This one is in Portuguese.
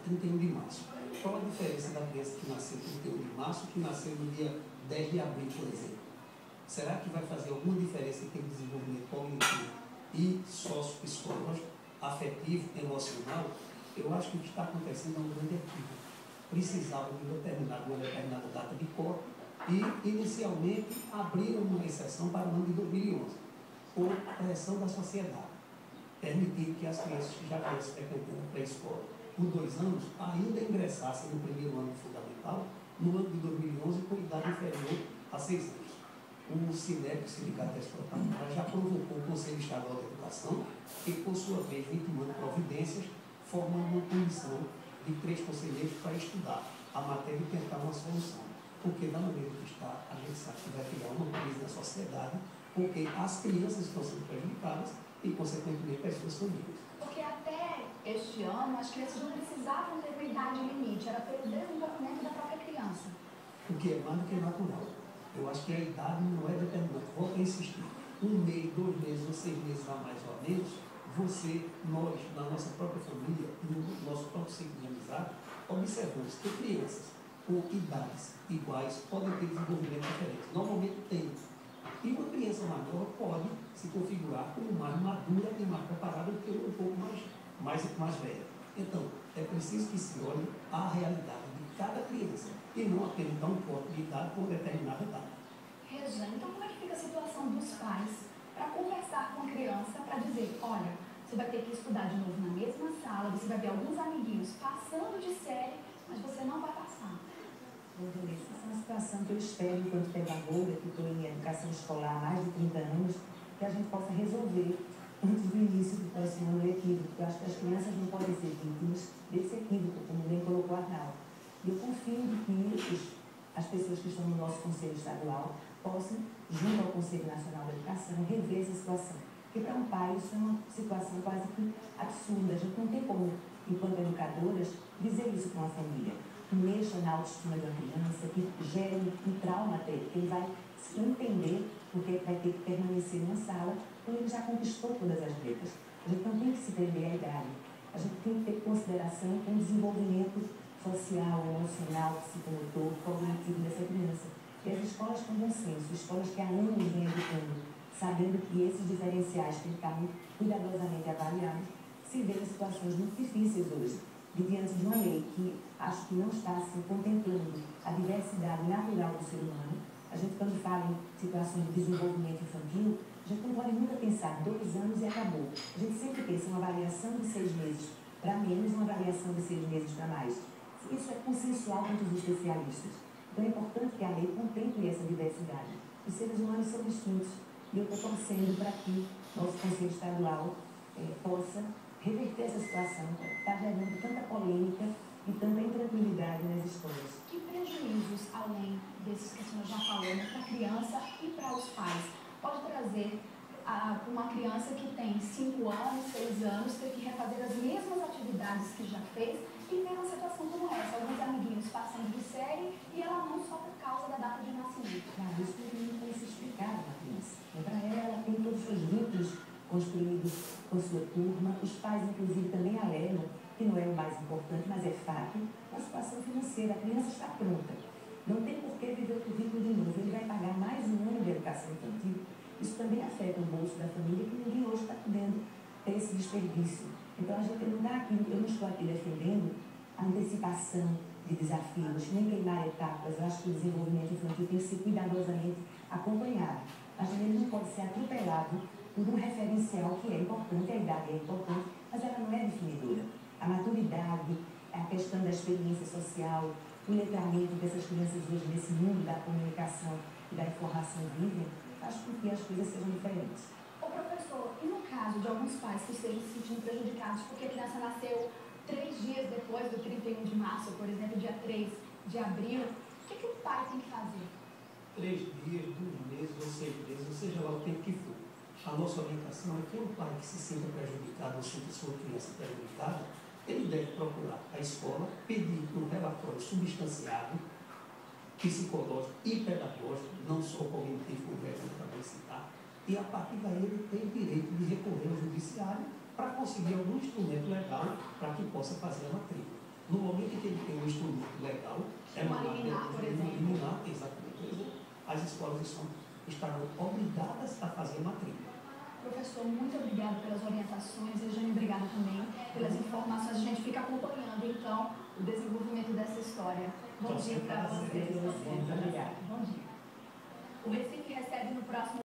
31 de março. Qual a diferença da criança que nasceu 31 de março e que nasceu no dia 10 de abril, por exemplo? Será que vai fazer alguma diferença em termos de desenvolvimento cognitivo e sociopsicológico, afetivo, emocional? Eu acho que o que está acontecendo é um grande equívoco. Precisava de uma determinada data de corte e, inicialmente, abriram uma exceção para o ano de 2011, por pressão da sociedade, permitir que as crianças que já viessem frequentando a pré-escola por 2 anos ainda ingressassem no primeiro ano fundamental, no ano de 2011, com idade inferior a 6 anos. O SINEP, o Sindicato da Escola Particular, já provocou o Conselho Estadual de Educação, que, por sua vez, intimando providências, formando uma comissão de 3 conselheiros para estudar a matéria e tentar uma solução. Porque, da maneira que está, a gente sabe que vai criar uma crise na sociedade, porque as crianças estão sendo prejudicadas e, consequentemente, as suas famílias. Porque até este ano, as crianças não precisavam ter uma idade limite, era pelo desenvolvimento da própria criança. O que é mais do que natural. Eu acho que a idade não é determinante. Volto a insistir. 1 mês, 2 meses ou 6 meses a mais ou a menos, nós, na nossa própria família, no nosso próprio ciclo de amizade, observamos que crianças com idades iguais podem ter desenvolvimento diferente. Normalmente tem. E uma criança mais nova pode se configurar como mais madura e mais preparada do que um pouco mais velha. Então, é preciso que se olhe a realidade de cada criança e não apenas dar um corte de idade por determinada idade. Regina, então como é que fica a situação dos pais para conversar com a criança, para dizer, olha, você vai ter que estudar de novo na mesma sala, você vai ver alguns amiguinhos passando de série, mas você não vai passar. Essa é uma situação que eu espero, enquanto pedagoga, que estou em educação escolar há mais de 30 anos, que a gente possa resolver antes do início do próximo ano letivo. Eu acho que as crianças não podem ser vítimas desse equívoco, como bem colocou a Arnaldo. E eu confio de que as pessoas que estão no nosso Conselho Estadual possam, junto ao Conselho Nacional da Educação, rever essa situação. Porque para um pai isso é uma situação quase que absurda. A gente não tem como, enquanto educadoras, dizer isso para uma família. Que mexa na autoestima da criança, que gere um trauma até, que ele vai se entender porque vai ter que permanecer numa sala quando ele já conquistou todas as letras. A gente não tem que se prender à idade. A gente tem que ter consideração com o desenvolvimento social, emocional, psicomotor, cognitivo dessa criança. E as escolas com bom senso, escolas que há anos vêm educando, sabendo que esses diferenciais têm que estar cuidadosamente avaliados, se vê em situações muito difíceis hoje, diante de uma lei que acho que não está assim, contemplando a diversidade natural do ser humano. A gente, quando fala em situações de desenvolvimento infantil, a gente não pode nunca pensar 2 anos e acabou. A gente sempre pensa uma avaliação de 6 meses para menos, uma avaliação de 6 meses para mais. Isso é consensual com os especialistas. Então é importante que a lei contemple essa diversidade. Os seres humanos são distintos e eu estou torcendo para que nosso Conselho Estadual possa reverter essa situação, que está gerando tanta polêmica e tanta intranquilidade nas escolas. Que prejuízos, além desses que a senhora já falou, para a criança e para os pais, pode trazer uma criança que tem 5 anos, 6 anos, ter que refazer as mesmas atividades que já fez e ter uma situação como essa, alguns amiguinhos passando de série e ela não só por causa da data de nascimento? Claro, isso não tem se explicado para a criança. Para ela tem todos os seus vínculos construídos com sua turma. Os pais, inclusive, também alegam, que não é o mais importante, mas é fato, a situação financeira. A criança está pronta. Não tem por que viver o currículo de novo. Ele vai pagar mais um ano de educação infantil. Isso também afeta o bolso da família, que ninguém hoje está podendo ter esse desperdício. Então, a gente não está aqui, eu não estou aqui defendendo a antecipação de desafios, nem queimar etapas. Eu acho que o desenvolvimento infantil tem que ser cuidadosamente acompanhado. Mas ele não pode ser atropelado por um referencial que é importante, a idade é importante, mas ela não é definidora. A maturidade, a questão da experiência social, o letramento dessas crianças hoje nesse mundo da comunicação e da informação vivem, acho que as coisas sejam diferentes. Ô professor, e no caso de alguns pais que estejam se sentindo prejudicados porque a criança nasceu 3 dias depois do 31 de março, por exemplo, dia 3 de abril, o que o pai tem que fazer? 3 dias, 2 meses ou 6 meses, ou seja lá o tempo que for. A nossa orientação é que o pai que se sinta prejudicado ou sinta sua criança prejudicada, ele deve procurar a escola, pedir um relatório substanciado, psicológico e pedagógico, não só cognitivo, como o Verão também citar, e a partir daí ele tem o direito de recorrer ao judiciário para conseguir algum instrumento legal para que possa fazer a matrícula. No momento em que ele tem um instrumento legal, Uma liminar, por exemplo. Exatamente, as escolas estarão obrigadas a fazer matrícula. Professor, muito obrigada pelas orientações. Eugênio, obrigada também pelas informações. A gente fica acompanhando, então, o desenvolvimento dessa história. Bom dia para vocês. Muito obrigada. Bom dia. O Recife recebe no próximo